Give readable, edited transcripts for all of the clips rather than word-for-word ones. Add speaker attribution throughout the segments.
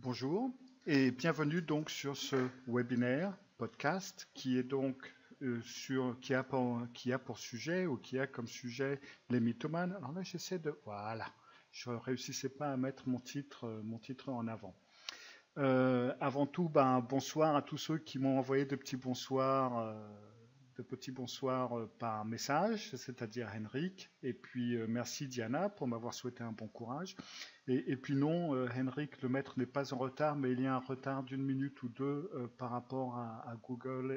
Speaker 1: Bonjour et bienvenue donc sur ce webinaire podcast qui est donc qui a pour sujet ou qui a comme sujet les mythomanes. Alors là voilà, je ne réussissais pas à mettre mon titre en avant. Avant tout, bonsoir à tous ceux qui m'ont envoyé de petits bonsoirs par message, c'est-à-dire Henrik. Et puis merci Diana pour m'avoir souhaité un bon courage. Et puis non, Henrik, le maître n'est pas en retard, mais il y a un retard d'une minute ou deux par rapport à Google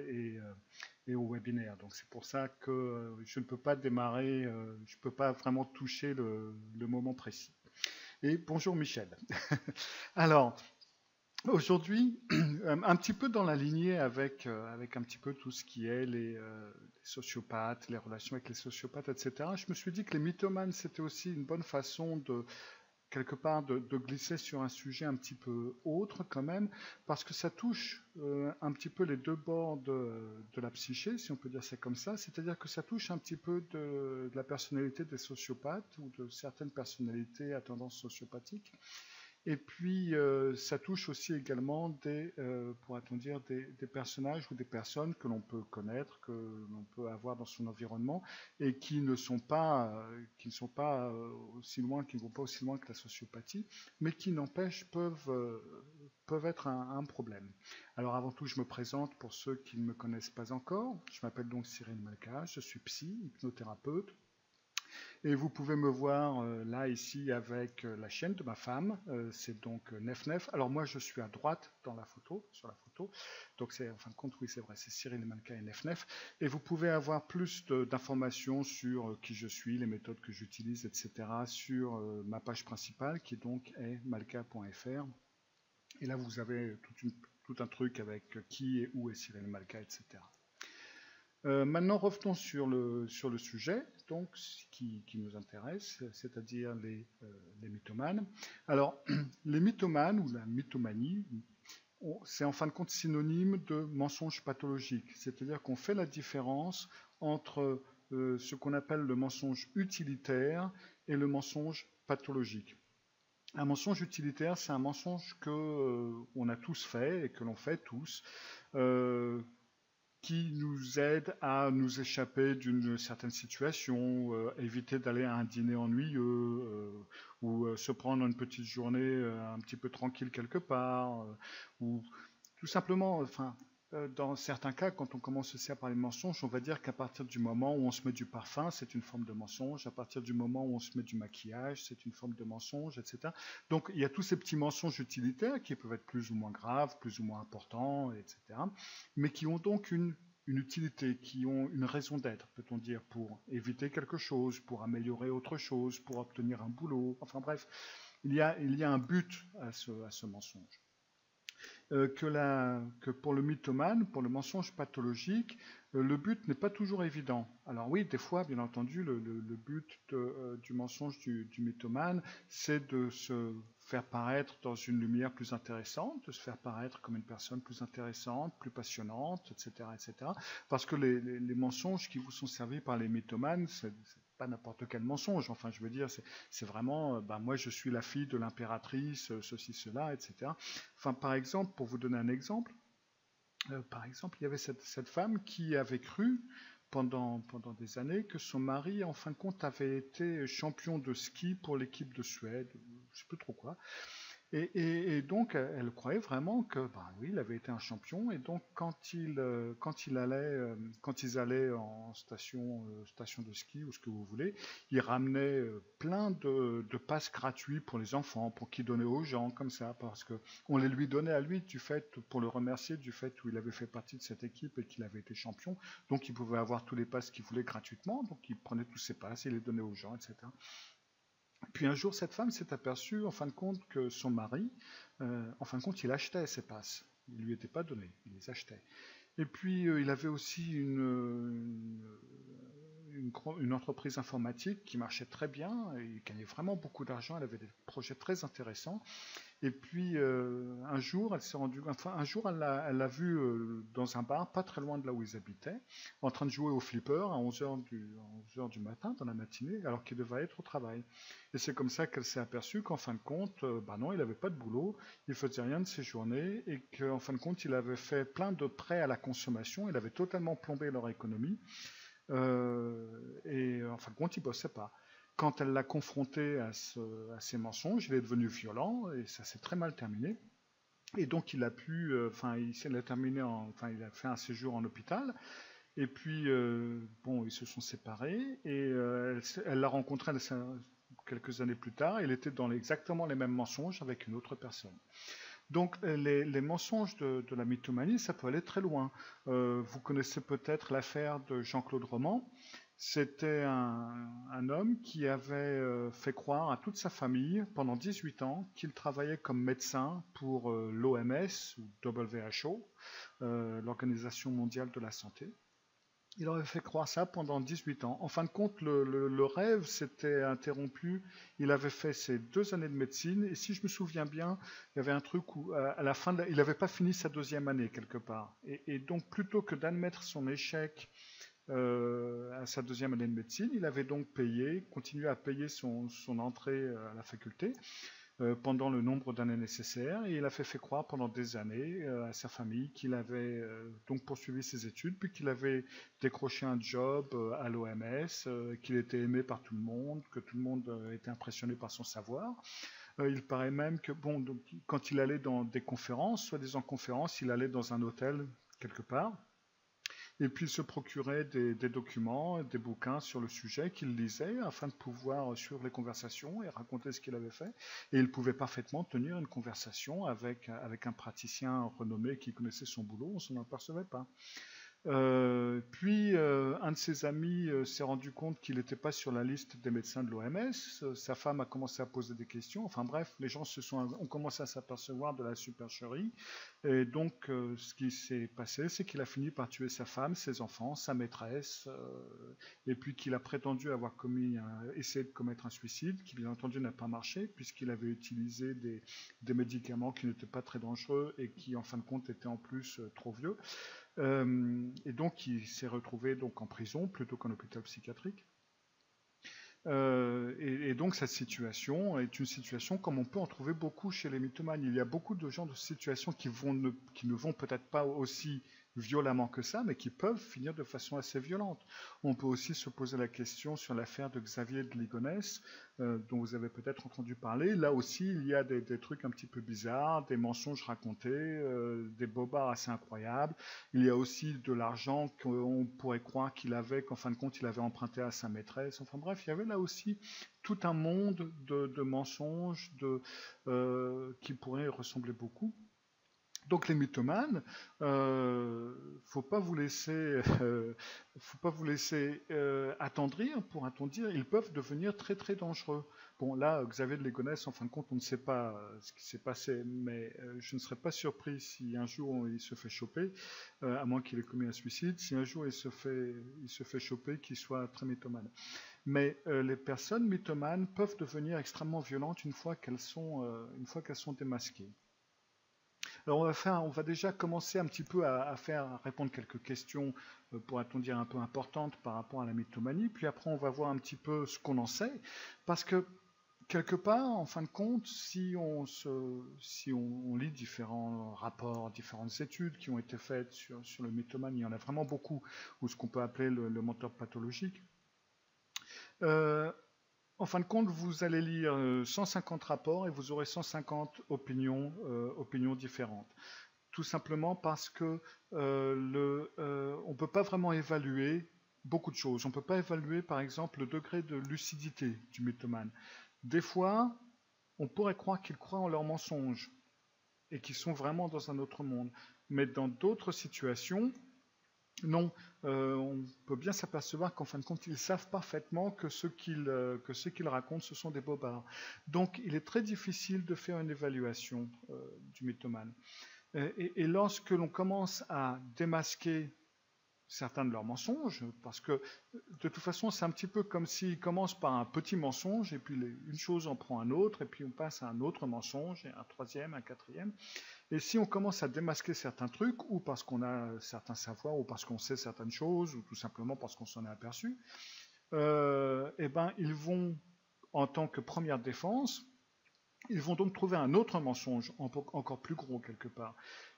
Speaker 1: et au webinaire. Donc c'est pour ça que je ne peux pas démarrer, je ne peux pas vraiment toucher le moment précis. Et bonjour Michel. Alors, aujourd'hui, un petit peu dans la lignée avec un petit peu tout ce qui est les sociopathes, les relations avec les sociopathes, etc., je me suis dit que les mythomanes, c'était aussi une bonne façon quelque part de glisser sur un sujet un petit peu autre quand même, parce que ça touche un petit peu les deux bords de la psyché, si on peut dire ça comme ça, c'est-à-dire que ça touche un petit peu de la personnalité des sociopathes ou de certaines personnalités à tendance sociopathique. Et puis, ça touche aussi également pourrait-on dire, des personnages ou des personnes que l'on peut connaître, que l'on peut avoir dans son environnement, et qui ne sont pas aussi loin, qui ne vont pas aussi loin que la sociopathie, mais qui n'empêche peuvent être un problème. Alors, avant tout, je me présente pour ceux qui ne me connaissent pas encore. Je m'appelle donc Cyril Malka, je suis psy, hypnothérapeute. Et vous pouvez me voir là, ici, avec la chaîne de ma femme. C'est donc Nef. Alors moi, je suis à droite dans la photo, sur la photo. Donc c'est, en fin de compte, oui, c'est vrai, c'est Cyril Malka et Nef. Et vous pouvez avoir plus d'informations sur qui je suis, les méthodes que j'utilise, etc. sur ma page principale, qui donc est malka.fr. Et là, vous avez tout un truc avec qui et où est Cyril Malka, etc. Maintenant, revenons sur le sujet donc, qui nous intéresse, c'est-à-dire les mythomanes. Alors, les mythomanes ou la mythomanie, c'est en fin de compte synonyme de mensonge pathologique, c'est-à-dire qu'on fait la différence entre ce qu'on appelle le mensonge utilitaire et le mensonge pathologique. Un mensonge utilitaire, c'est un mensonge qu'on a tous fait et que l'on fait tous, qui nous aide à nous échapper d'une certaine situation, éviter d'aller à un dîner ennuyeux, ou se prendre une petite journée un petit peu tranquille quelque part, ou tout simplement, enfin, dans certains cas, quand on commence aussi à parler de mensonge, on va dire qu'à partir du moment où on se met du parfum, c'est une forme de mensonge. À partir du moment où on se met du maquillage, c'est une forme de mensonge, etc. Donc il y a tous ces petits mensonges utilitaires qui peuvent être plus ou moins graves, plus ou moins importants, etc. Mais qui ont donc une utilité, qui ont une raison d'être, peut-on dire, pour éviter quelque chose, pour améliorer autre chose, pour obtenir un boulot. Enfin bref, il y a un but à ce mensonge. Que pour le mythomane, pour le mensonge pathologique, le but n'est pas toujours évident. Alors oui, des fois, bien entendu, le but du mensonge du mythomane, c'est de se faire paraître dans une lumière plus intéressante, de se faire paraître comme une personne plus intéressante, plus passionnante, etc. etc. Parce que les mensonges qui vous sont servis par les mythomanes, c'est pas n'importe quel mensonge. Enfin, je veux dire, c'est vraiment, moi, je suis la fille de l'impératrice, ceci, cela, etc. Enfin, par exemple, pour vous donner un exemple, il y avait cette femme qui avait cru pendant des années que son mari, en fin de compte, avait été champion de ski pour l'équipe de Suède, je ne sais plus trop quoi. Et donc, elle croyait vraiment que, oui, il avait été un champion. Et donc, quand ils allaient en station de ski ou ce que vous voulez, ils ramenaient plein de passes gratuits pour les enfants, pour qu'ils donnaient aux gens comme ça, parce que on les lui donnait à lui du fait pour le remercier du fait où il avait fait partie de cette équipe et qu'il avait été champion. Donc, il pouvait avoir tous les passes qu'il voulait gratuitement. Donc, il prenait tous ces passes et les donnait aux gens, etc. Puis un jour, cette femme s'est aperçue, en fin de compte, que son mari, en fin de compte, il achetait ses passes. Il ne lui était pas donné, il les achetait. Et puis, il avait aussi une entreprise informatique qui marchait très bien, et il gagnait vraiment beaucoup d'argent, elle avait des projets très intéressants. Et puis un jour, elle s'est rendue, enfin un jour, elle l'a vu dans un bar, pas très loin de là où ils habitaient, en train de jouer au flipper à 11 heures du matin, dans la matinée, alors qu'il devait être au travail. Et c'est comme ça qu'elle s'est aperçue qu'en fin de compte, bah non, il n'avait pas de boulot, il faisait rien de ses journées, et qu'en fin de compte, il avait fait plein de prêts à la consommation, il avait totalement plombé leur économie. Et en fin de compte, il bossait pas. Quand elle l'a confronté à ces mensonges, il est devenu violent et ça s'est très mal terminé. Et donc il a pu, il a terminé, enfin il a fait un séjour en hôpital. Et puis bon, ils se sont séparés et elle l'a rencontré quelques années plus tard. Il était dans exactement les mêmes mensonges avec une autre personne. Donc les mensonges de la mythomanie, ça peut aller très loin. Vous connaissez peut-être l'affaire de Jean-Claude Roman. C'était un homme qui avait fait croire à toute sa famille pendant 18 ans qu'il travaillait comme médecin pour l'OMS ou WHO, l'Organisation mondiale de la santé. Il aurait fait croire ça pendant 18 ans. En fin de compte, le rêve s'était interrompu. Il avait fait ses 2 années de médecine. Et si je me souviens bien, il y avait un truc où, à la fin, il n'avait pas fini sa 2e année quelque part. Et donc, plutôt que d'admettre son échec à sa 2e année de médecine, il avait donc continué à payer son entrée à la faculté pendant le nombre d'années nécessaires, et il a fait croire pendant des années à sa famille qu'il avait donc poursuivi ses études, puis qu'il avait décroché un job à l'OMS, qu'il était aimé par tout le monde, que tout le monde était impressionné par son savoir. Il paraît même que bon, donc, quand il allait dans des conférences, soi-disant conférences, il allait dans un hôtel quelque part, et puis il se procurait des documents, des bouquins sur le sujet qu'il lisait afin de pouvoir suivre les conversations et raconter ce qu'il avait fait. Et il pouvait parfaitement tenir une conversation avec un praticien renommé qui connaissait son boulot, on ne s'en apercevait pas. Puis un de ses amis s'est rendu compte qu'il n'était pas sur la liste des médecins de l'OMS. Sa femme a commencé à poser des questions. Enfin bref, les gens ont commencé à s'apercevoir de la supercherie. Et donc ce qui s'est passé, c'est qu'il a fini par tuer sa femme, ses enfants, sa maîtresse, et puis qu'il a prétendu avoir essayé de commettre un suicide, qui bien entendu n'a pas marché, puisqu'il avait utilisé des médicaments qui n'étaient pas très dangereux et qui en fin de compte étaient en plus trop vieux. Et donc il s'est retrouvé donc en prison plutôt qu'en hôpital psychiatrique. Et donc cette situation est une situation comme on peut en trouver beaucoup chez les mythomanes. Il y a beaucoup de gens de situations qui ne vont peut-être pas aussi violemment que ça, mais qui peuvent finir de façon assez violente. On peut aussi se poser la question sur l'affaire de Xavier de Ligonnès, dont vous avez peut-être entendu parler. Là aussi, il y a des trucs un petit peu bizarres, des mensonges racontés, des bobards assez incroyables. Il y a aussi de l'argent qu'on pourrait croire qu'il avait, qu'en fin de compte, il avait emprunté à sa maîtresse. Enfin bref, il y avait là aussi tout un monde de mensonges qui pourrait ressembler beaucoup. Donc les mythomanes, faut pas vous laisser attendrir, pourra-t-on dire, ils peuvent devenir très très dangereux. Bon là, Xavier de Ligonnès, en fin de compte, on ne sait pas ce qui s'est passé, mais je ne serais pas surpris si un jour il se fait choper, à moins qu'il ait commis un suicide, si un jour il se fait choper, qu'il soit très mythomane. Mais les personnes mythomanes peuvent devenir extrêmement violentes une fois qu'elles sont démasquées. Alors on va déjà commencer un petit peu à répondre quelques questions, pourrait-on dire un peu importantes par rapport à la mythomanie, puis après on va voir un petit peu ce qu'on en sait, parce que quelque part, en fin de compte, si on lit différents rapports, différentes études qui ont été faites sur le mythomane, il y en a vraiment beaucoup, ou ce qu'on peut appeler le menteur pathologique. En fin de compte, vous allez lire 150 rapports et vous aurez 150 opinions différentes. Tout simplement parce que on ne peut pas vraiment évaluer beaucoup de choses. On ne peut pas évaluer, par exemple, le degré de lucidité du mythomane. Des fois, on pourrait croire qu'ils croient en leurs mensonges et qu'ils sont vraiment dans un autre monde. Mais dans d'autres situations, non, on peut bien s'apercevoir qu'en fin de compte, ils savent parfaitement que ce qu'ils racontent, ce sont des bobards. Donc, il est très difficile de faire une évaluation du mythomane. Et lorsque l'on commence à démasquer certains de leurs mensonges, parce que de toute façon, c'est un petit peu comme s'ils commencent par un petit mensonge, et puis une chose en prend un autre, et puis on passe à un autre mensonge, et un troisième, un quatrième. Et si on commence à démasquer certains trucs, ou parce qu'on a certains savoirs, ou parce qu'on sait certaines choses, ou tout simplement parce qu'on s'en est aperçu, eh ben, ils vont, en tant que première défense, ils vont donc trouver un autre mensonge encore plus gros quelque part.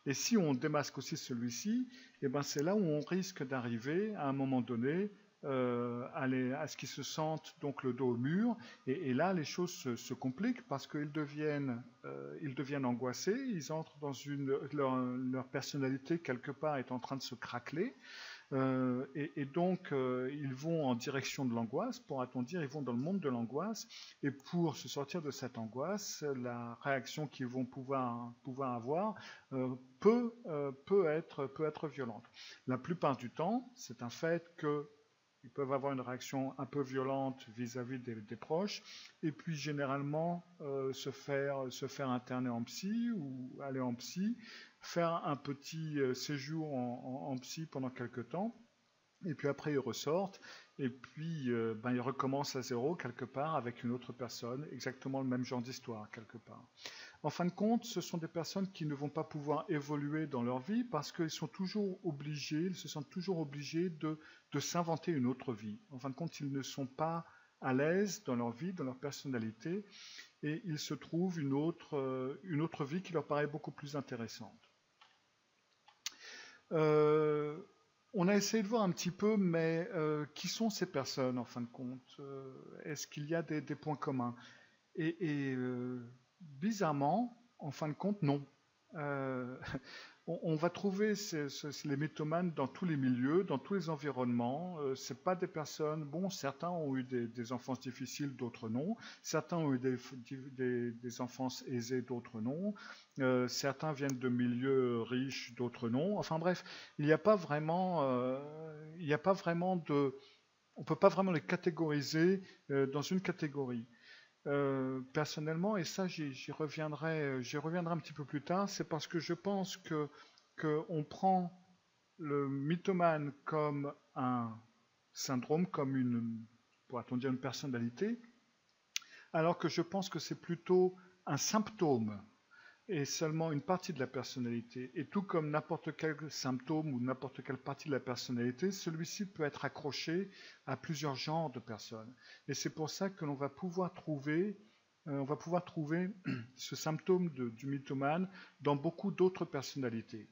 Speaker 1: Et si on démasque aussi celui-ci, eh ben c'est là où on risque d'arriver à un moment donné à ce qu'ils se sentent donc le dos au mur. Et là, les choses se compliquent parce qu'ils deviennent angoissés, ils entrent dans leur personnalité quelque part est en train de se craqueler. Et donc, ils vont en direction de l'angoisse, pourra-t-on dire, ils vont dans le monde de l'angoisse, et pour se sortir de cette angoisse, la réaction qu'ils vont pouvoir avoir peut être violente. La plupart du temps, c'est un fait qu'ils peuvent avoir une réaction un peu violente vis-à-vis des proches, et puis généralement se faire interner en psy ou aller en psy, faire un petit séjour en psy pendant quelques temps, et puis après ils ressortent, et puis ils recommencent à zéro quelque part avec une autre personne, exactement le même genre d'histoire quelque part. En fin de compte, ce sont des personnes qui ne vont pas pouvoir évoluer dans leur vie parce qu'ils sont toujours obligés, ils se sentent toujours obligés de s'inventer une autre vie. En fin de compte, ils ne sont pas à l'aise dans leur vie, dans leur personnalité, et ils se trouvent une autre vie qui leur paraît beaucoup plus intéressante. On a essayé de voir un petit peu, mais qui sont ces personnes en fin de compte? Est-ce qu'il y a des points communs? Et bizarrement, en fin de compte, non. On va trouver les mythomanes dans tous les milieux, dans tous les environnements. C'est pas des personnes. Bon, certains ont eu des enfances difficiles, d'autres non. Certains ont eu des enfances aisées, d'autres non. Certains viennent de milieux riches, d'autres non. Enfin bref, il n'y a pas vraiment, on peut pas vraiment les catégoriser dans une catégorie. Personnellement, et ça j'y reviendrai un petit peu plus tard, c'est parce que je pense qu'on prend le mythomane comme un syndrome, pourrait-on dire une personnalité, alors que je pense que c'est plutôt un symptôme et seulement une partie de la personnalité. Et tout comme n'importe quel symptôme ou n'importe quelle partie de la personnalité, celui-ci peut être accroché à plusieurs genres de personnes. Et c'est pour ça que l'on va pouvoir trouver ce symptôme du mythomane dans beaucoup d'autres personnalités.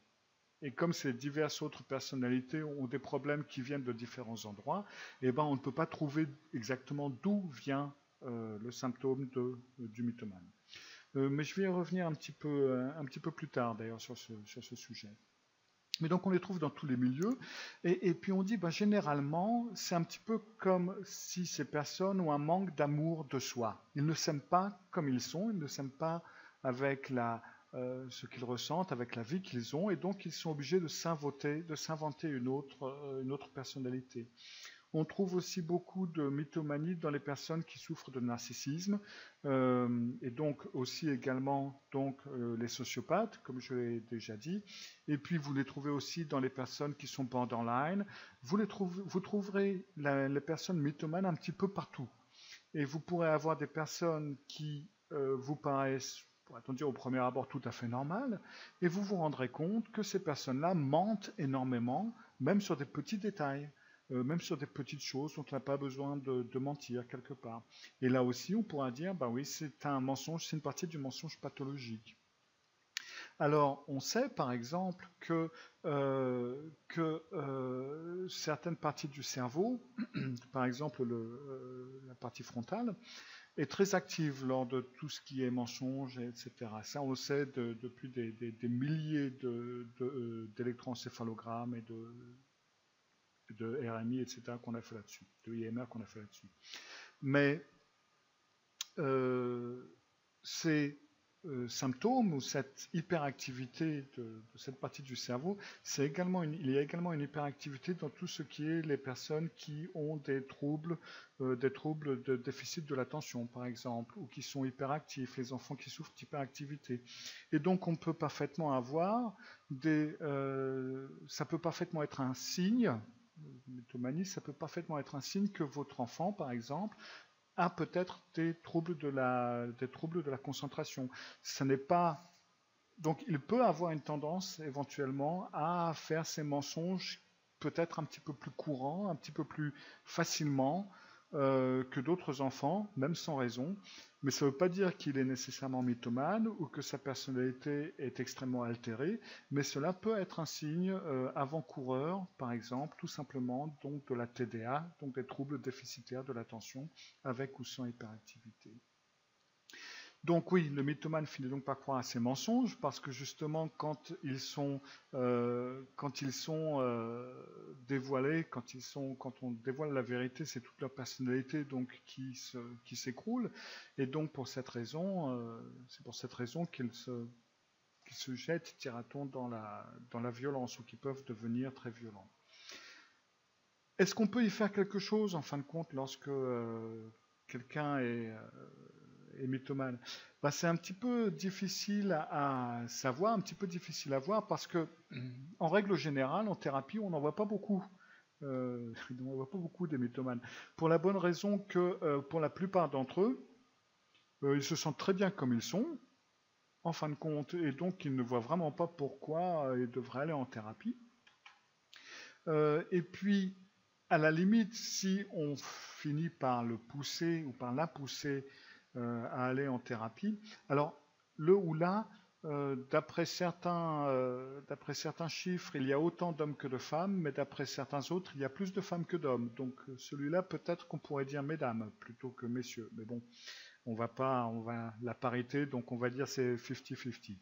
Speaker 1: Et comme ces diverses autres personnalités ont des problèmes qui viennent de différents endroits, eh ben on ne peut pas trouver exactement d'où vient le symptôme du mythomane. Mais je vais y revenir un petit peu plus tard d'ailleurs sur ce sujet. Mais donc on les trouve dans tous les milieux, et puis on dit généralement c'est un petit peu comme si ces personnes ont un manque d'amour de soi. Ils ne s'aiment pas comme ils sont, ils ne s'aiment pas avec ce qu'ils ressentent, avec la vie qu'ils ont, et donc ils sont obligés de s'inventer une autre personnalité. On trouve aussi beaucoup de mythomanie dans les personnes qui souffrent de narcissisme, et donc aussi également les sociopathes, comme je l'ai déjà dit. Et puis vous les trouvez aussi dans les personnes qui sont borderline. Vous trouverez les personnes mythomanes un petit peu partout. Et vous pourrez avoir des personnes qui vous paraissent, pourrait-on dire au premier abord, tout à fait normales, et vous vous rendrez compte que ces personnes-là mentent énormément, même sur des petits détails. Même sur des petites choses dont on n'a pas besoin de mentir quelque part. Et là aussi, on pourra dire, oui, c'est un mensonge, c'est une partie du mensonge pathologique. Alors, on sait par exemple que certaines parties du cerveau, par exemple la partie frontale, est très active lors de tout ce qui est mensonge, etc. Ça, on le sait depuis des milliers d'électroencéphalogrammes et de RMI, etc., qu'on a fait là-dessus, de IMR qu'on a fait là-dessus. Mais c'est symptôme ou cette hyperactivité de cette partie du cerveau, il y a également une hyperactivité dans tout ce qui est les personnes qui ont des troubles de déficit de l'attention, par exemple, ou qui sont hyperactifs, les enfants qui souffrent d'hyperactivité. Et donc, on peut parfaitement avoir ça peut parfaitement être un signe, mythomanie, ça peut parfaitement être un signe que votre enfant, par exemple, a peut-être des troubles de la concentration. Ce n'est pas... Donc il peut avoir une tendance éventuellement à faire ces mensonges peut-être un petit peu plus courants, un petit peu plus facilement que d'autres enfants, même sans raison. Mais ça ne veut pas dire qu'il est nécessairement mythomane ou que sa personnalité est extrêmement altérée, mais cela peut être un signe avant-coureur, par exemple, tout simplement donc de la TDA, donc des troubles déficitaires de l'attention, avec ou sans hyperactivité. Donc oui, le mythomane finit donc par croire à ces mensonges parce que justement quand ils sont dévoilés, quand on dévoile la vérité, c'est toute leur personnalité donc qui s'écroule. Et donc c'est pour cette raison qu'ils se jettent, dira-t-on, dans la violence ou qu'ils peuvent devenir très violents. Est-ce qu'on peut y faire quelque chose en fin de compte lorsque quelqu'un est mythomane? C'est un petit peu difficile à savoir, un petit peu difficile à voir parce que, en règle générale, en thérapie, on n'en voit pas beaucoup. On n'en voit pas beaucoup des mythomanes. Pour la bonne raison que, pour la plupart d'entre eux, ils se sentent très bien comme ils sont, en fin de compte, et donc ils ne voient vraiment pas pourquoi ils devraient aller en thérapie. Et puis, à la limite, si on finit par le pousser ou par la pousser à aller en thérapie. Alors, le ou là, d'après certains chiffres, il y a autant d'hommes que de femmes, mais d'après certains autres, il y a plus de femmes que d'hommes. Donc celui-là, peut-être qu'on pourrait dire mesdames plutôt que messieurs. Mais bon, la parité, donc on va dire c'est 50-50.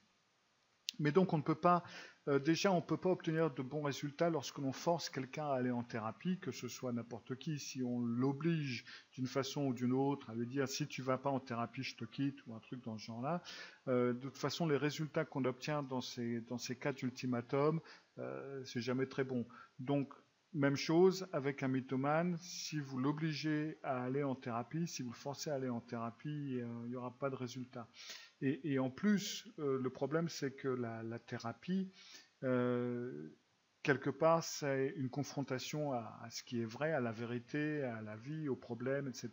Speaker 1: Mais donc on ne peut pas, déjà on ne peut pas obtenir de bons résultats lorsque l'on force quelqu'un à aller en thérapie, que ce soit n'importe qui, si on l'oblige d'une façon ou d'une autre à lui dire si tu ne vas pas en thérapie je te quitte ou un truc dans ce genre-là. De toute façon les résultats qu'on obtient dans ces cas d'ultimatum, c'est jamais très bon. Donc même chose avec un mythomane, si vous l'obligez à aller en thérapie, si vous le forcez à aller en thérapie, il n'y aura pas de résultat. Et en plus, le problème, c'est que la thérapie, quelque part, c'est une confrontation à ce qui est vrai, à la vérité, à la vie, aux problèmes, etc.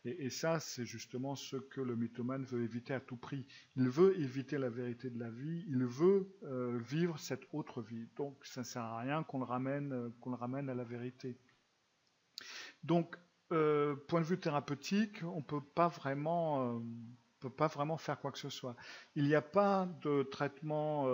Speaker 1: Et ça, c'est justement ce que le mythomane veut éviter à tout prix. Il veut éviter la vérité de la vie, il veut vivre cette autre vie. Donc, ça ne sert à rien qu'on le ramène à la vérité. Donc, point de vue thérapeutique, on ne peut pas vraiment faire quoi que ce soit. Il n'y a pas de traitement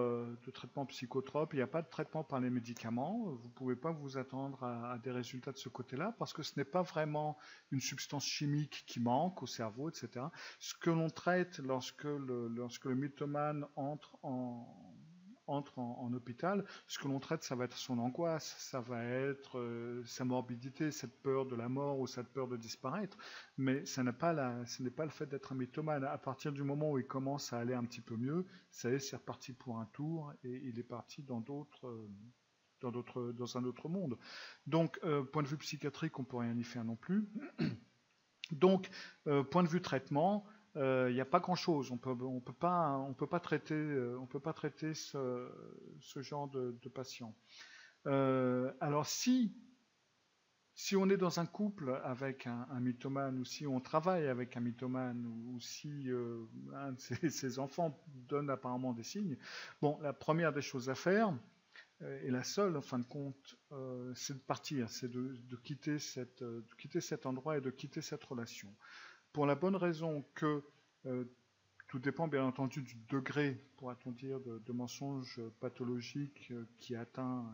Speaker 1: psychotrope, il n'y a pas de traitement par les médicaments. Vous ne pouvez pas vous attendre à des résultats de ce côté-là parce que ce n'est pas vraiment une substance chimique qui manque au cerveau, etc. Ce que l'on traite lorsque le mythomane entre en hôpital, ce que l'on traite, ça va être son angoisse, ça va être sa morbidité, cette peur de la mort ou cette peur de disparaître, mais ce n'est pas le fait d'être un mythomane. À partir du moment où il commence à aller un petit peu mieux, ça y est, c'est reparti pour un tour et il est parti dans un autre monde. Donc, point de vue psychiatrique, on ne peut rien y faire non plus. Donc, point de vue traitement, il n'y a pas grand-chose. On peut pas traiter ce genre de patient. Alors si on est dans un couple avec un mythomane, ou si on travaille avec un mythomane, ou si un de ses enfants donne apparemment des signes, bon, la première des choses à faire, et la seule, en fin de compte, c'est de partir, c'est de quitter cet endroit et de quitter cette relation. Pour la bonne raison que tout dépend bien entendu du degré, pourra-t-on dire, de mensonge pathologique qui atteint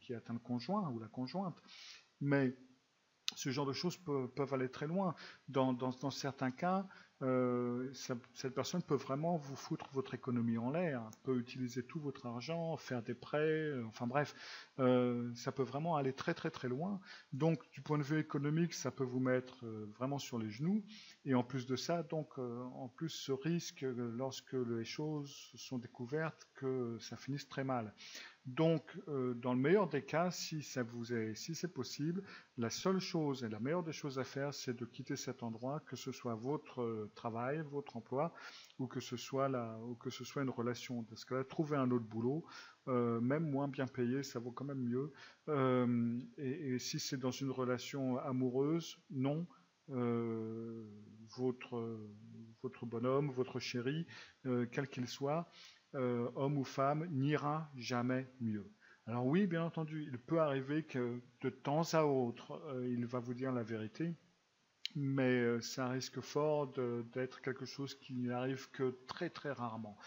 Speaker 1: le conjoint ou la conjointe. Mais ce genre de choses peuvent aller très loin. Dans certains cas, cette personne peut vraiment vous foutre votre économie en l'air, peut utiliser tout votre argent, faire des prêts, enfin bref, ça peut vraiment aller très très très loin. Donc du point de vue économique, ça peut vous mettre vraiment sur les genoux. Et en plus de ça, donc en plus ce risque, lorsque les choses sont découvertes, que ça finisse très mal. Donc, dans le meilleur des cas, si c'est possible, la seule chose et la meilleure des choses à faire, c'est de quitter cet endroit, que ce soit votre travail, votre emploi, ou que ce soit une relation. Parce que là, trouver un autre boulot, même moins bien payé, ça vaut quand même mieux. Et si c'est dans une relation amoureuse, non. Euh, votre, votre bonhomme, votre chéri, quel qu'il soit, homme ou femme, n'ira jamais mieux. Alors oui, bien entendu, il peut arriver que de temps à autre, il va vous dire la vérité, mais ça risque fort d'être quelque chose qui n'arrive que très très rarement.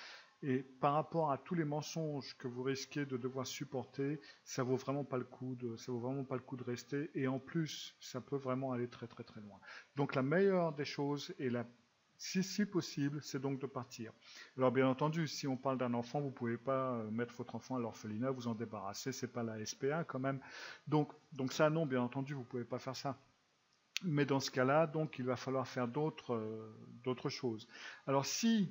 Speaker 1: Et par rapport à tous les mensonges que vous risquez de devoir supporter, ça vaut vraiment pas le coup ça vaut vraiment pas le coup de rester. Et en plus, ça peut vraiment aller très très très loin. Donc la meilleure des choses et si possible, c'est donc de partir. Alors bien entendu, si on parle d'un enfant, vous ne pouvez pas mettre votre enfant à l'orphelinat, vous en débarrasser, c'est pas la SPA quand même. Donc ça non, bien entendu, vous ne pouvez pas faire ça. Mais dans ce cas-là, donc il va falloir faire d'autres choses. Alors si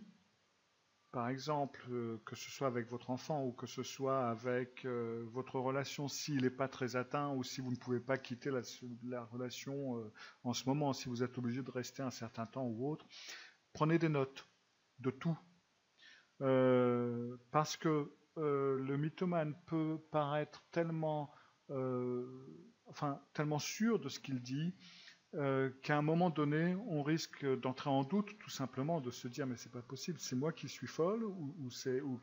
Speaker 1: par exemple, que ce soit avec votre enfant ou que ce soit avec votre relation, s'il n'est pas très atteint ou si vous ne pouvez pas quitter la relation en ce moment, si vous êtes obligé de rester un certain temps ou autre, prenez des notes de tout. Parce que le mythomane peut paraître euh, tellement sûr de ce qu'il dit, qu'à un moment donné, on risque d'entrer en doute, tout simplement, de se dire mais c'est pas possible, c'est moi qui suis folle ou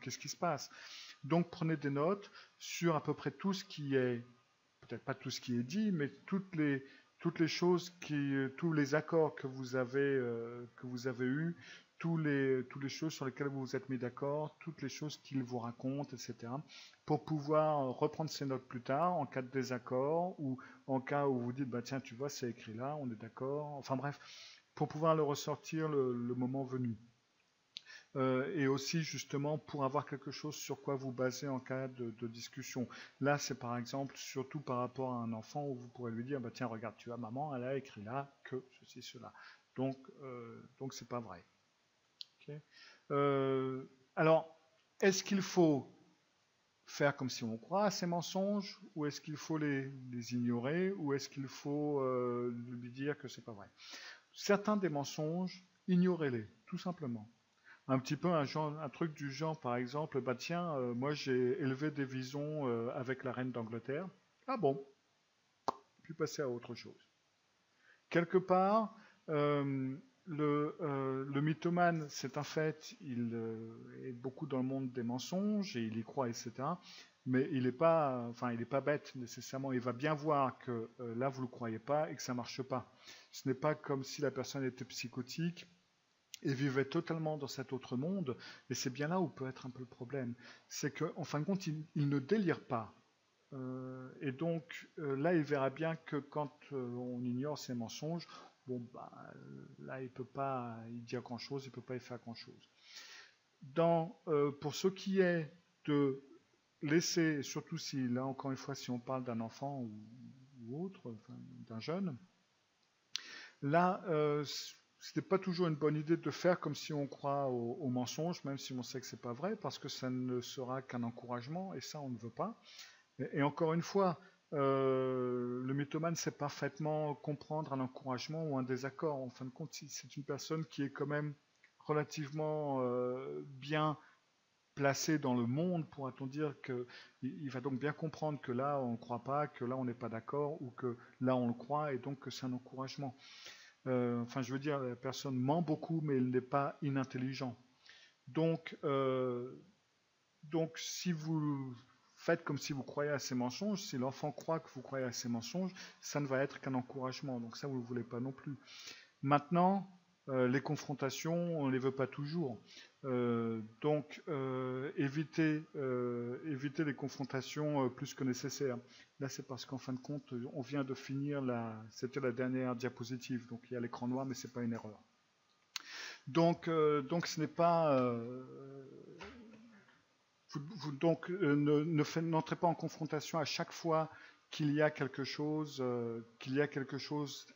Speaker 1: qu'est-ce qui se passe. Donc prenez des notes sur à peu près tout ce qui est, peut-être pas tout ce qui est dit, mais toutes les choses tous les accords que vous avez eus, toutes les choses sur lesquelles vous vous êtes mis d'accord, toutes les choses qu'il vous raconte, etc. Pour pouvoir reprendre ces notes plus tard en cas de désaccord ou en cas où vous dites bah tiens tu vois c'est écrit là, on est d'accord. Enfin bref, pour pouvoir le ressortir le moment venu. Et aussi justement pour avoir quelque chose sur quoi vous baser en cas de discussion. Là, c'est par exemple surtout par rapport à un enfant où vous pourrez lui dire bah tiens regarde tu vois maman elle a écrit là que ceci cela. Donc c'est pas vrai. Okay. Alors est-ce qu'il faut faire comme si on croit à ces mensonges ou est-ce qu'il faut les ignorer ou est-ce qu'il faut lui dire que c'est pas vrai? Certains des mensonges, ignorez-les tout simplement. Un petit peu un truc du genre, par exemple, bah tiens, moi j'ai élevé des visons avec la reine d'Angleterre. Ah bon, puis passer à autre chose. Quelque part, le mythomane, c'est un fait, il est beaucoup dans le monde des mensonges et il y croit, etc. Mais il n'est pas, il n'est pas bête nécessairement. Il va bien voir que là vous ne le croyez pas et que ça ne marche pas. Ce n'est pas comme si la personne était psychotique et vivait totalement dans cet autre monde, et c'est bien là où peut être un peu le problème. C'est qu'en fin de compte, il ne délire pas. Et donc là, il verra bien que quand on ignore ses mensonges, bon, bah, là, il peut pas y dire grand-chose, il peut pas y faire grand-chose. Pour ce qui est de laisser, surtout si, là, encore une fois, si on parle d'un enfant ou autre, d'un jeune, là, ce n'est pas toujours une bonne idée de faire comme si on croit aux mensonges, même si on sait que c'est pas vrai, parce que ça ne sera qu'un encouragement, et ça, on ne veut pas. Et encore une fois, le mythomane sait parfaitement comprendre un encouragement ou un désaccord. En fin de compte, c'est une personne qui est quand même relativement bien placée dans le monde, pourra-t-on dire, qu'il va donc bien comprendre que là, on ne croit pas, que là, on n'est pas d'accord, ou que là, on le croit, et donc que c'est un encouragement. Je veux dire, la personne ment beaucoup, mais il n'est pas inintelligent. Donc, si vous faites comme si vous croyez à ces mensonges, si l'enfant croit que vous croyez à ces mensonges, ça ne va être qu'un encouragement. Donc ça, vous ne voulez pas non plus. Maintenant, les confrontations, on ne les veut pas toujours. Évitez les confrontations plus que nécessaire. Là, c'est parce qu'en fin de compte, on vient de finir c'était la dernière diapositive. Donc il y a l'écran noir, mais ce n'est pas une erreur. Donc ce n'est pas donc n'entrez pas en confrontation à chaque fois qu'il y a quelque chose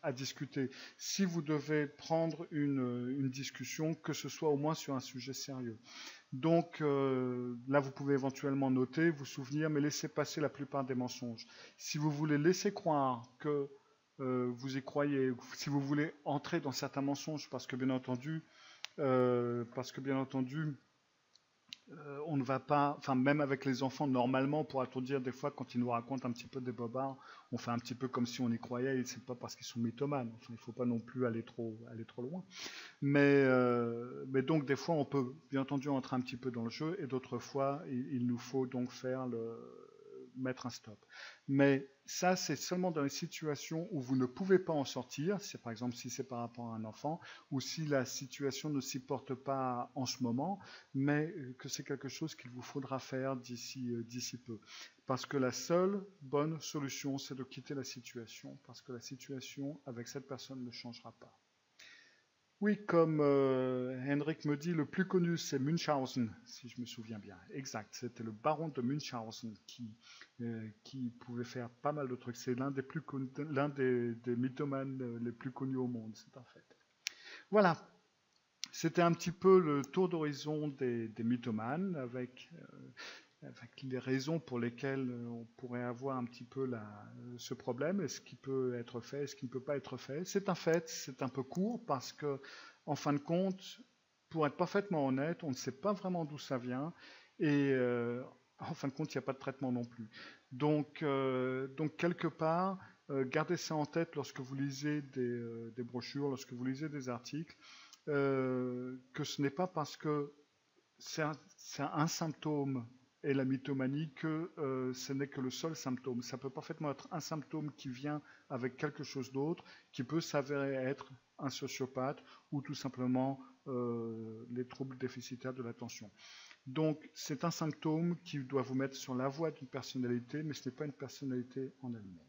Speaker 1: à discuter. Si vous devez prendre une discussion, que ce soit au moins sur un sujet sérieux. Donc là, vous pouvez éventuellement noter, vous souvenir, mais laissez passer la plupart des mensonges. Si vous voulez laisser croire que vous y croyez, si vous voulez entrer dans certains mensonges, parce que bien entendu, on ne va pas, enfin même avec les enfants, normalement, pourra-t-on dire des fois quand ils nous racontent un petit peu des bobards, on fait un petit peu comme si on y croyait, et c'est pas parce qu'ils sont mythomanes. Enfin, il ne faut pas non plus aller trop loin. Mais donc des fois on peut bien entendu entrer un petit peu dans le jeu et d'autres fois il nous faut donc mettre un stop. Mais ça c'est seulement dans les situations où vous ne pouvez pas en sortir, c'est par exemple si c'est par rapport à un enfant ou si la situation ne s'y porte pas en ce moment, mais que c'est quelque chose qu'il vous faudra faire d'ici peu. Parce que la seule bonne solution c'est de quitter la situation, parce que la situation avec cette personne ne changera pas. Oui, comme Henrik me dit, le plus connu c'est Munchausen, si je me souviens bien. Exact, c'était le baron de Munchausen qui pouvait faire pas mal de trucs. C'est l'un des mythomanes les plus connus au monde, c'est un fait. Voilà, c'était un petit peu le tour d'horizon des mythomanes avec les raisons pour lesquelles on pourrait avoir un petit peu ce problème, est-ce qui peut être fait, est-ce qui ne peut pas être fait. C'est un fait, c'est un peu court parce que, en fin de compte, pour être parfaitement honnête, on ne sait pas vraiment d'où ça vient et en fin de compte, il n'y a pas de traitement non plus. Donc quelque part, gardez ça en tête lorsque vous lisez des brochures, lorsque vous lisez des articles, que ce n'est pas parce que c'est un symptôme et la mythomanie que ce n'est que le seul symptôme. Ça peut parfaitement être un symptôme qui vient avec quelque chose d'autre, qui peut s'avérer être un sociopathe ou tout simplement les troubles déficitaires de l'attention. Donc c'est un symptôme qui doit vous mettre sur la voie d'une personnalité, mais ce n'est pas une personnalité en elle-même.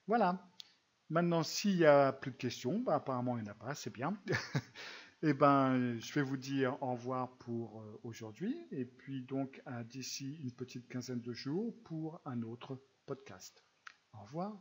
Speaker 1: Voilà. Maintenant, s'il n'y a plus de questions, bah, apparemment il n'y en a pas, c'est bien. Eh ben, je vais vous dire au revoir pour aujourd'hui et puis donc d'ici une petite quinzaine de jours pour un autre podcast. Au revoir.